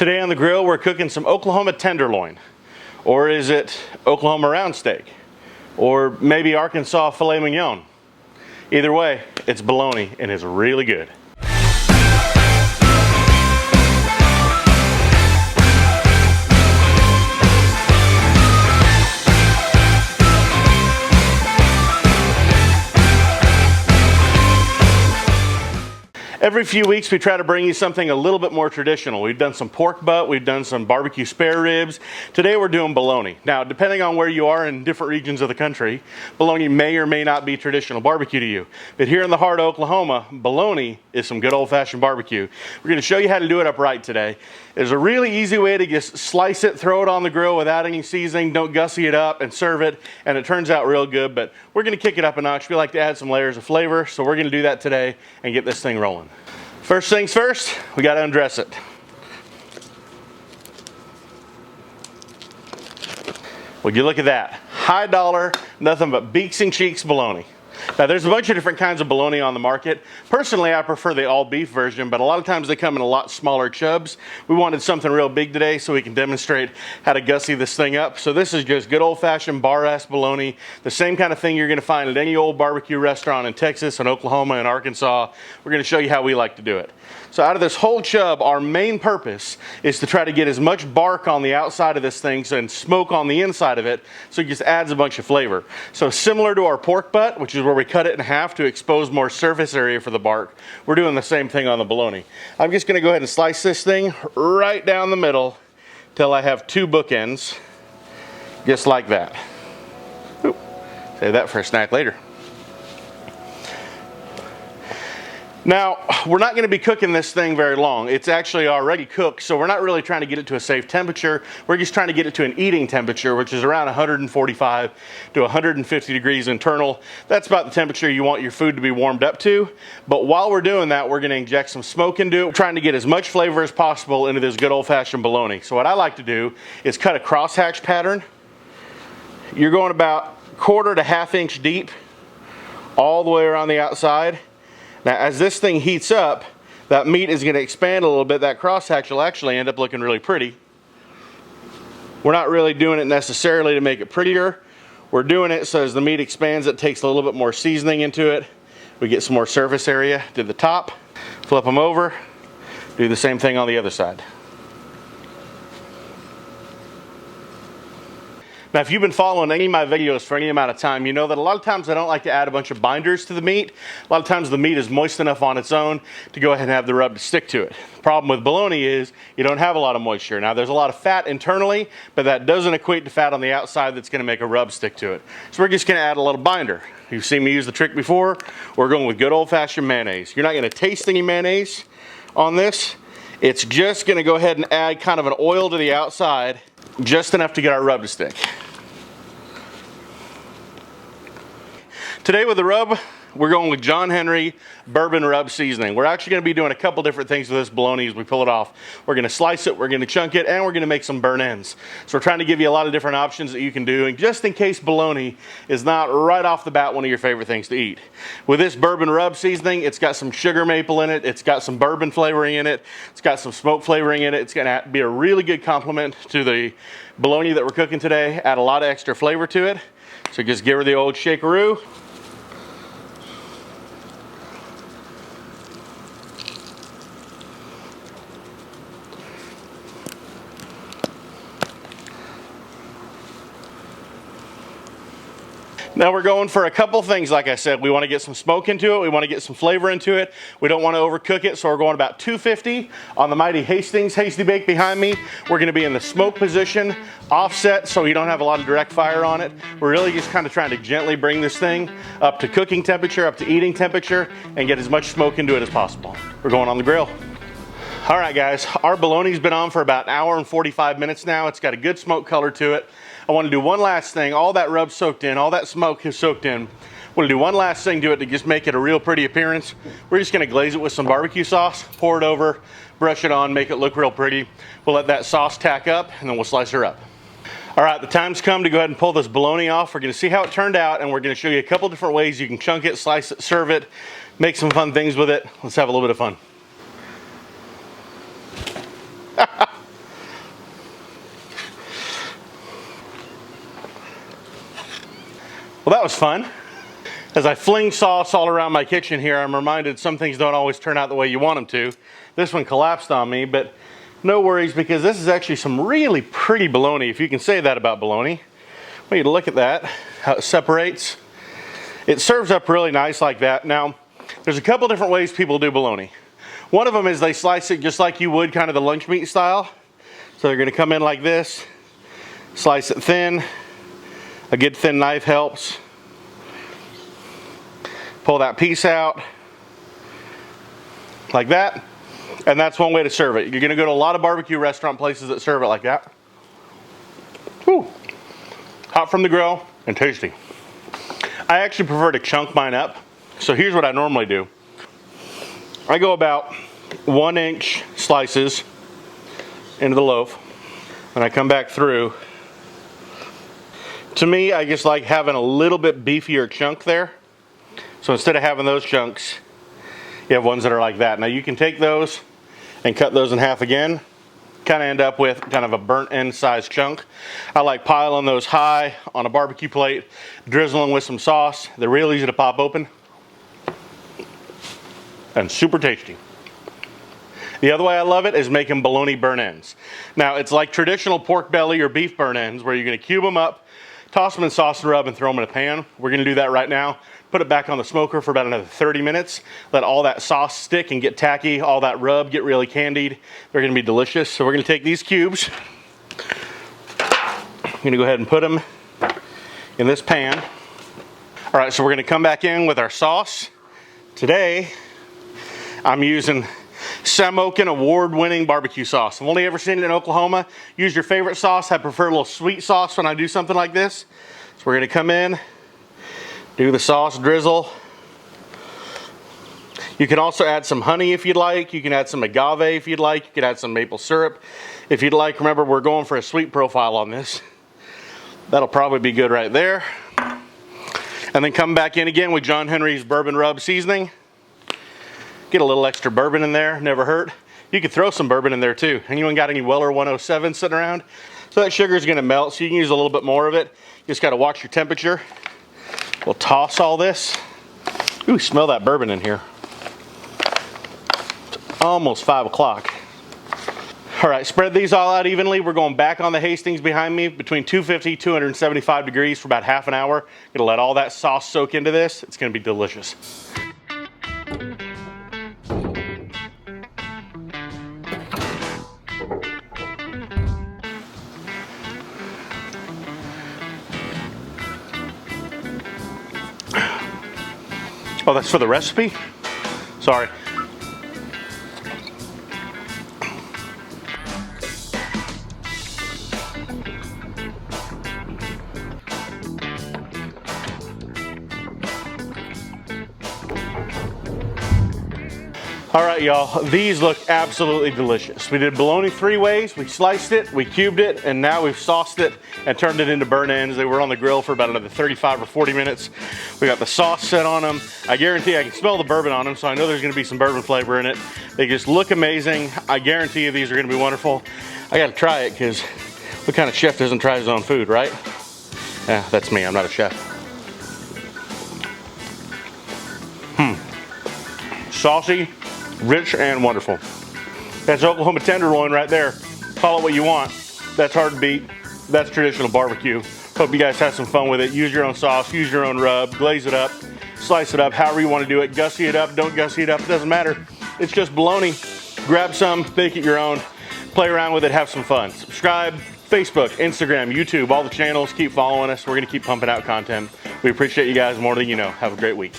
Today on the grill, we're cooking some Oklahoma tenderloin. Or is it Oklahoma round steak? Or maybe Arkansas filet mignon? Either way, it's bologna and it's really good. Every few weeks we try to bring you something a little bit more traditional. We've done some pork butt, we've done some barbecue spare ribs. Today we're doing bologna. Now, depending on where you are in different regions of the country, bologna may or may not be traditional barbecue to you. But here in the heart of Oklahoma, bologna is some good old-fashioned barbecue. We're going to show you how to do it upright today. There's a really easy way to just slice it, throw it on the grill without any seasoning, don't gussy it up and serve it, and it turns out real good. But we're going to kick it up a notch. We like to add some layers of flavor, so we're going to do that today and get this thing rolling. First things first, we got to undress it. Would you look at that? High dollar, nothing but beaks and cheeks bologna. Now there's a bunch of different kinds of bologna on the market. Personally, I prefer the all beef version, but a lot of times they come in a lot smaller chubs. We wanted something real big today so we can demonstrate how to gussy this thing up. So this is just good old-fashioned bar-ass bologna, the same kind of thing you're gonna find at any old barbecue restaurant in Texas and Oklahoma and Arkansas. We're gonna show you how we like to do it. So out of this whole chub, our main purpose is to try to get as much bark on the outside of this thing and smoke on the inside of it, so it just adds a bunch of flavor. So similar to our pork butt, which is where we cut it in half to expose more surface area for the bark, we're doing the same thing on the bologna. I'm just gonna go ahead and slice this thing right down the middle till I have two bookends, just like that. Ooh, save that for a snack later. Now, we're not going to be cooking this thing very long. It's actually already cooked, so we're not really trying to get it to a safe temperature. We're just trying to get it to an eating temperature, which is around 145 to 150 degrees internal. That's about the temperature you want your food to be warmed up to. But while we're doing that, we're going to inject some smoke into it. We're trying to get as much flavor as possible into this good old-fashioned bologna. So what I like to do is cut a crosshatch pattern. You're going about 1/4 to 1/2 inch deep all the way around the outside. Now, as this thing heats up, that meat is going to expand a little bit. That crosshatch will actually end up looking really pretty. We're not really doing it necessarily to make it prettier. We're doing it so as the meat expands, it takes a little bit more seasoning into it. We get some more surface area to the top. Flip them over. Do the same thing on the other side. Now, if you've been following any of my videos for any amount of time, you know that a lot of times I don't like to add a bunch of binders to the meat. A lot of times the meat is moist enough on its own to go ahead and have the rub to stick to it. The problem with bologna is you don't have a lot of moisture. Now, there's a lot of fat internally, but that doesn't equate to fat on the outside that's gonna make a rub stick to it. So we're just gonna add a little binder. You've seen me use the trick before. We're going with good old-fashioned mayonnaise. You're not gonna taste any mayonnaise on this. It's just gonna go ahead and add kind of an oil to the outside, just enough to get our rub to stick. Today with the rub, we're going with John Henry bourbon rub seasoning. We're actually going to be doing a couple different things with this bologna as we pull it off. We're going to slice it, we're going to chunk it, and we're going to make some burn ends. So we're trying to give you a lot of different options that you can do, and just in case bologna is not right off the bat one of your favorite things to eat. With this bourbon rub seasoning, it's got some sugar maple in it, it's got some bourbon flavoring in it, it's got some smoke flavoring in it. It's going to be a really good complement to the bologna that we're cooking today. Add a lot of extra flavor to it. So just give her the old shakeroo. Now we're going for a couple things. Like I said, we want to get some smoke into it, we want to get some flavor into it, we don't want to overcook it, so we're going about 250 on the mighty Hastings Hasty Bake behind me. We're going to be in the smoke position, offset, so you don't have a lot of direct fire on it. We're really just kind of trying to gently bring this thing up to cooking temperature, up to eating temperature, and get as much smoke into it as possible. We're going on the grill. All right guys, our bologna's been on for about 1 hour and 45 minutes now. It's got a good smoke color to it. I want to do one last thing. All that rub soaked in, all that smoke is soaked in. I want to do one last thing to it to just make it a real pretty appearance. We're just going to glaze it with some barbecue sauce, pour it over, brush it on, make it look real pretty. We'll let that sauce tack up, and then we'll slice her up. All right, the time's come to go ahead and pull this bologna off. We're going to see how it turned out, and we're going to show you a couple different ways you can chunk it, slice it, serve it, make some fun things with it. Let's have a little bit of fun. Well, that was fun. As I fling sauce all around my kitchen here, I'm reminded some things don't always turn out the way you want them to. This one collapsed on me, but no worries, because this is actually some really pretty bologna, if you can say that about bologna. I want you to look at that, how it separates. It serves up really nice like that. Now, there's a couple different ways people do bologna. One of them is they slice it just like you would kind of the lunch meat style. So they're gonna come in like this, slice it thin. A good thin knife helps. Pull that piece out like that, and that's one way to serve it. You're gonna go to a lot of barbecue restaurant places that serve it like that. Whew. Hot from the grill and tasty. I actually prefer to chunk mine up. So here's what I normally do. I go about 1-inch slices into the loaf, and I come back through. To me, I just like having a little bit beefier chunk there. So instead of having those chunks, you have ones that are like that. Now you can take those and cut those in half again. Kind of end up with kind of a burnt end size chunk. I like piling those high on a barbecue plate, drizzling with some sauce. They're real easy to pop open and super tasty. The other way I love it is making bologna burnt ends. Now it's like traditional pork belly or beef burnt ends, where you're gonna cube them up, toss them in sauce and rub, and throw them in a pan. We're gonna do that right now. Put it back on the smoker for about another 30 minutes. Let all that sauce stick and get tacky, all that rub get really candied. They're gonna be delicious. So we're gonna take these cubes. I'm gonna go ahead and put them in this pan. All right, so we're gonna come back in with our sauce. Today, I'm using Smoky award-winning barbecue sauce. I've only ever seen it in Oklahoma. Use your favorite sauce. I prefer a little sweet sauce when I do something like this. So we're gonna come in, do the sauce drizzle. You can also add some honey if you'd like. You can add some agave if you'd like. You can add some maple syrup if you'd like. Remember, we're going for a sweet profile on this. That'll probably be good right there. And then come back in again with John Henry's bourbon rub seasoning. Get a little extra bourbon in there, never hurt. You could throw some bourbon in there too. Anyone got any Weller 107 sitting around? So that sugar is gonna melt, so you can use a little bit more of it. You just gotta watch your temperature. We'll toss all this. Ooh, smell that bourbon in here. It's almost 5 o'clock. All right, spread these all out evenly. We're going back on the Hastings behind me between 250, 275 degrees for about half an hour. Gonna let all that sauce soak into this. It's gonna be delicious. Oh, that's for the recipe? Sorry. All right, y'all, these look absolutely delicious. We did bologna 3 ways. We sliced it, we cubed it, and now we've sauced it and turned it into burnt ends. They were on the grill for about another 35 or 40 minutes. We got the sauce set on them. I guarantee I can smell the bourbon on them, so I know there's gonna be some bourbon flavor in it. They just look amazing. I guarantee you these are gonna be wonderful. I gotta try it, because what kind of chef doesn't try his own food, right? Yeah, that's me, I'm not a chef. Saucy, rich, and wonderful. That's Oklahoma tenderloin right there. Call it what you want. That's hard to beat. That's traditional barbecue. Hope you guys have some fun with it. Use your own sauce, use your own rub, glaze it up, slice it up, however you want to do it. Gussy it up, don't gussy it up, it doesn't matter. It's just bologna. Grab some, make it your own, play around with it, have some fun. Subscribe, Facebook, Instagram, YouTube, all the channels. Keep following us. We're gonna keep pumping out content. We appreciate you guys more than you know. Have a great week.